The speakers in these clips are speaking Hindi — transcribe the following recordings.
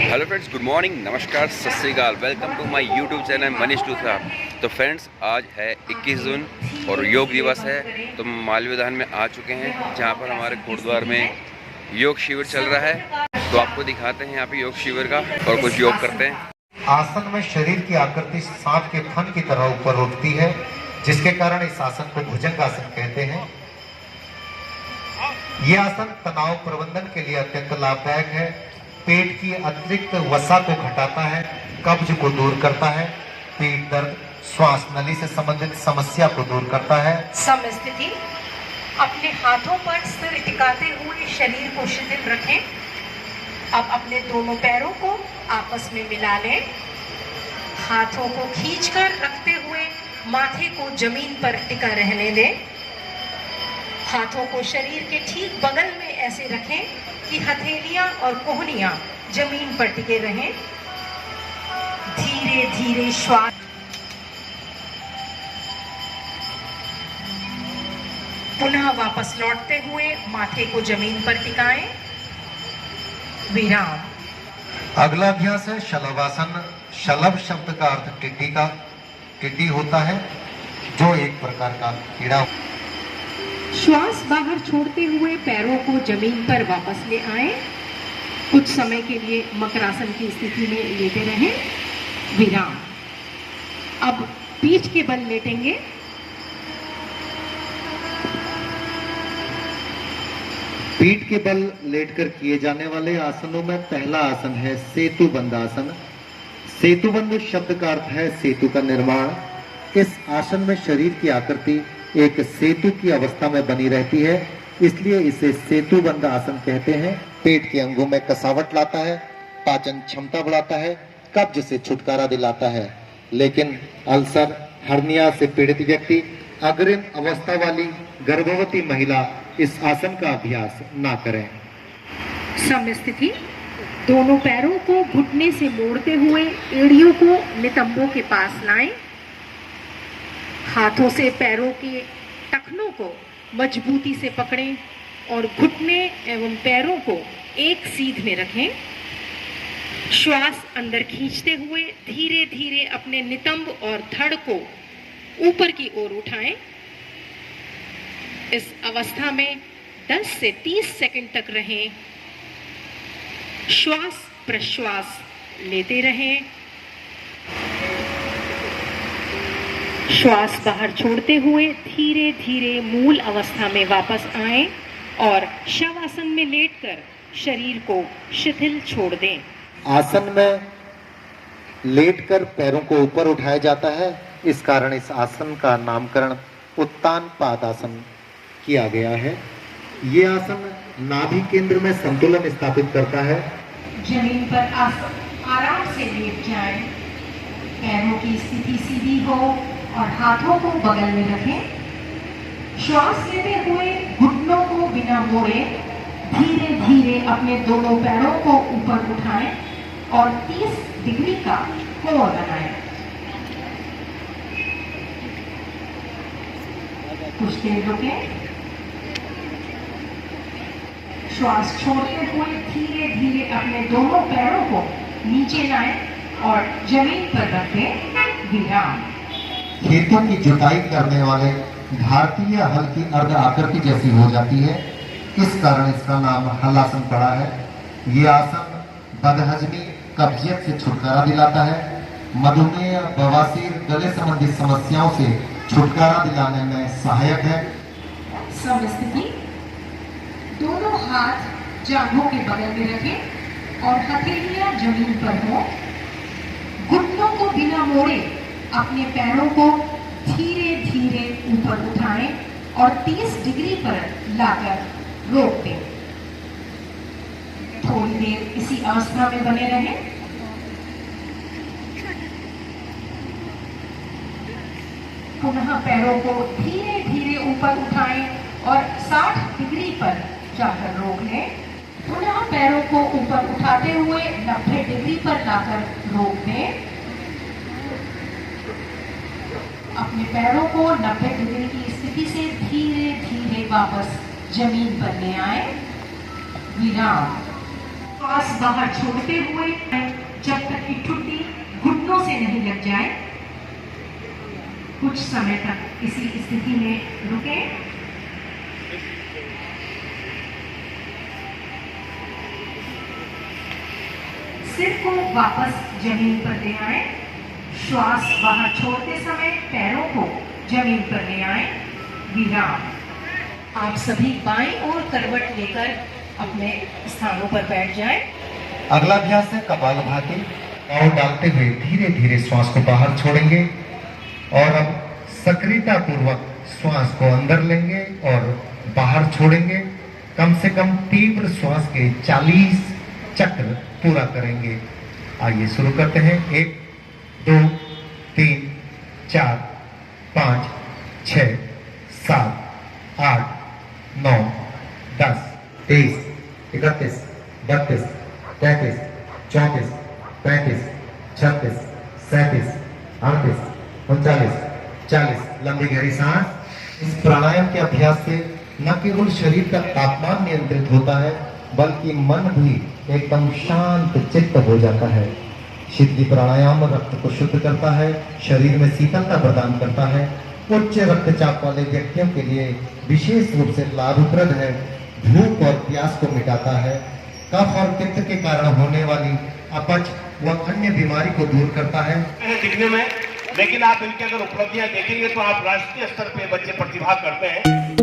हेलो फ्रेंड्स, गुड मॉर्निंग, नमस्कार, सत श्री अकाल। Welcome to my YouTube channel Manish दूसरा। तो फ्रेंड्स, आज है 21 जून और योग दिवस है। तो माल मैदान में आ चुके हैं, जहां पर हमारे गुरुद्वार में योग शिविर चल रहा है। तो आपको दिखाते हैं यहाँ पे योग शिविर का और कुछ योग करते हैं। आसन में शरीर की आकृति सांप के फन की तरह ऊपर उठती है, जिसके कारण इस आसन को भुजंग आसन कहते हैं। यह आसन तनाव प्रबंधन के लिए अत्यंत लाभदायक है। पेट की अतिरिक्त वसा को घटाता है, कब्ज को दूर करता है, पेट दर्द, श्वास नली से संबंधित समस्या को दूर करता है। समस्थिति, अपने हाथों पर सिर टिकाते हुए शरीर को शिथिल रखें। अब अपने दोनों पैरों को आपस में मिला लें। हाथों को खींचकर रखते हुए माथे को जमीन पर टिका रहने दें। हाथों को शरीर के ठीक बगल में ऐसे रखें कि हथेलियां और कोहनियां जमीन पर टिके रहें। धीरे धीरे श्वास, पुनः वापस लौटते हुए माथे को जमीन पर टिकाएं। विराम। अगला अभ्यास है शलभासन। शलभ शब्द का अर्थ टिड्डी होता है, जो एक प्रकार का कीड़ा। श्वास बाहर छोड़ते हुए पैरों को जमीन पर वापस ले आएं। कुछ समय के लिए मकरासन की स्थिति में लेटे रहें। विराम। अब पीठ के बल लेटेंगे। पीठ के बल लेटकर किए जाने वाले आसनों में पहला आसन है सेतुबंध आसन। सेतुबंध शब्द का अर्थ है सेतु का निर्माण। इस आसन में शरीर की आकृति एक सेतु की अवस्था में बनी रहती है, इसलिए इसे सेतुबंध आसन कहते हैं। पेट के अंगों में कसावट लाता है, पाचन क्षमता बढ़ाता है, कब्ज से छुटकारा दिलाता है। लेकिन अल्सर, हर्निया से पीड़ित व्यक्ति, अग्रिम अवस्था वाली गर्भवती महिला इस आसन का अभ्यास ना करें। समस्थिति, दोनों पैरों को घुटने से मोड़ते हुए एड़ियों को नितंबों के पास लाएं। हाथों से पैरों के टखनों को मजबूती से पकड़ें और घुटने एवं पैरों को एक सीध में रखें। श्वास अंदर खींचते हुए धीरे धीरे अपने नितंब और धड़ को ऊपर की ओर उठाएं। इस अवस्था में 10 से 30 सेकंड तक रहें। श्वास प्रश्वास लेते रहें। श्वास बाहर छोड़ते हुए धीरे धीरे मूल अवस्था में वापस आएं और शवासन में लेटकर शरीर को शिथिल छोड़ दें। आसन में लेटकर पैरों को ऊपर उठाया जाता है, इस कारण इस आसन का नामकरण उत्तान पादासन किया गया है। ये आसन नाभि केंद्र में संतुलन स्थापित करता है। जमीन पर आराम से लेट जाएं। पैरों की स्थिति सीधी हो और हाथों को बगल में रखें। श्वास लेते हुए घुटनों को बिना मोड़े धीरे धीरे अपने दोनों पैरों को ऊपर उठाएं और 30 डिग्री का कोण बनाएं। कुछ देर रुकें। श्वास छोड़ते हुए धीरे धीरे अपने दोनों पैरों को नीचे लाएं और जमीन पर रखें। विराम। खेतों की जुताई करने वाले भारतीय हल की अर्ध आकृति जैसी हो जाती है, इस कारण इसका नाम हलासन पड़ा है। ये आसन बदहजमी, कब्जियत से छुटकारा दिलाता है। मधुमेह, बवासीर, गले संबंधी समस्याओं से छुटकारा दिलाने में सहायक है। समस्थिति, दोनों हाथ जांघों के बगल में रखें और हथेलियां जमीन पर हो। घुटनों को बिना मोड़े अपने पैरों को धीरे धीरे ऊपर उठाएं और 30 डिग्री पर लाकर रोक दें। थोड़ी देर इसी अवस्था में बने रहें। पुनः पैरों को धीरे धीरे ऊपर उठाएं और 60 डिग्री पर जाकर रोक लें। पुनः पैरों को ऊपर उठाते हुए 90 डिग्री पर लाकर रोक दें। अपने पैरों को 90 डिग्री की स्थिति से धीरे धीरे वापस जमीन पर ले आए। विराम। श्वास बाहर छोड़ते हुए जब तक कि ठुड्डी घुटनों से नहीं लग जाए कुछ समय तक इसी स्थिति में रुकें। सिर को वापस जमीन पर ले आए। श्वास बाहर छोड़ते समय पैरों को जमीन पर ले आए। विराम। आप सभी बाईं ओर करवट लेकर अपने स्थानों पर बैठ जाएं। अगला अभ्यास है कपालभाति। पाँव डालते हुए धीरे धीरे श्वास को बाहर छोड़ेंगे और अब सक्रियता पूर्वक श्वास को अंदर लेंगे और बाहर छोड़ेंगे। कम से कम तीव्र श्वास के 40 चक्र पूरा करेंगे। आइए शुरू करते हैं। 1 2 3 4 5 6 7 8 9 10 23 31 32 33 34 35 36 37 38 39 40। लंबी गहरी सांस। इस प्राणायाम के अभ्यास से न केवल शरीर का तापमान नियंत्रित होता है बल्कि मन भी एकदम शांत चित्त हो जाता है। शीतली प्राणायाम रक्त को शुद्ध करता है, शरीर में शीतलता प्रदान करता है। उच्च रक्तचाप वाले व्यक्तियों के लिए विशेष रूप से लाभप्रद है। भूख और प्यास को मिटाता है। कफ और पित्त के कारण होने वाली अपच व अन्य बीमारी को दूर करता है। दिखने में, लेकिन आप इनकी अगर उपलब्धियां देखेंगे तो आप राष्ट्रीय स्तर पे बच्चे प्रतिभा करते हैं।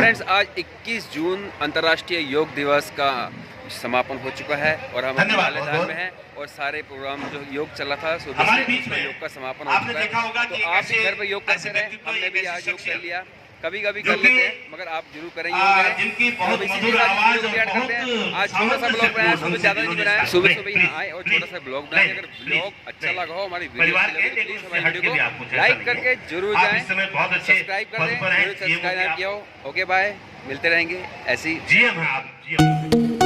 फ्रेंड्स, आज 21 जून अंतर्राष्ट्रीय योग दिवस का समापन हो चुका है और हम धन्यवाद, मालेदान बहुत-बहुत। में हैं और सारे प्रोग्राम जो योग चला था सुबह हमारे से बीच उसका में योग का समापन हो आपने चुका देखा होगा है। कि तो आप ऐसे- घर पे योग ऐसे करते रहे, व्यक्तित्व, हमने भी एक आज ऐसी योग कर शख्सियत लिया, कभी कभी जो कर कि, लेते हैं, मगर आप जरूर करें योग जिनकी बहुत करें। मधुर आवाज और करते हैं। बहुत आज छोटा सा ब्लॉग बनाया, सुबह ज़्यादा नहीं बनाया, सुबह सुबह यहाँ आए और छोटा सा ब्लॉग बनाया। अगर ब्लॉग अच्छा लगा हो, हमारी वीडियो परिवार अच्छी लगी के तो प्लीज़ एक हमारी हटके भी वीडियो आपको को चर्चा लाइक नहीं करके है। जरूर आप जाएं, इस समय बहुत अच्छे सब्सक्राइब कर पद दें, पर हैं, सब्सक्राइब ना किया हो। ओके बाय, मिलते रहेंगे ऐसी जीएम हैं आप, जीएम।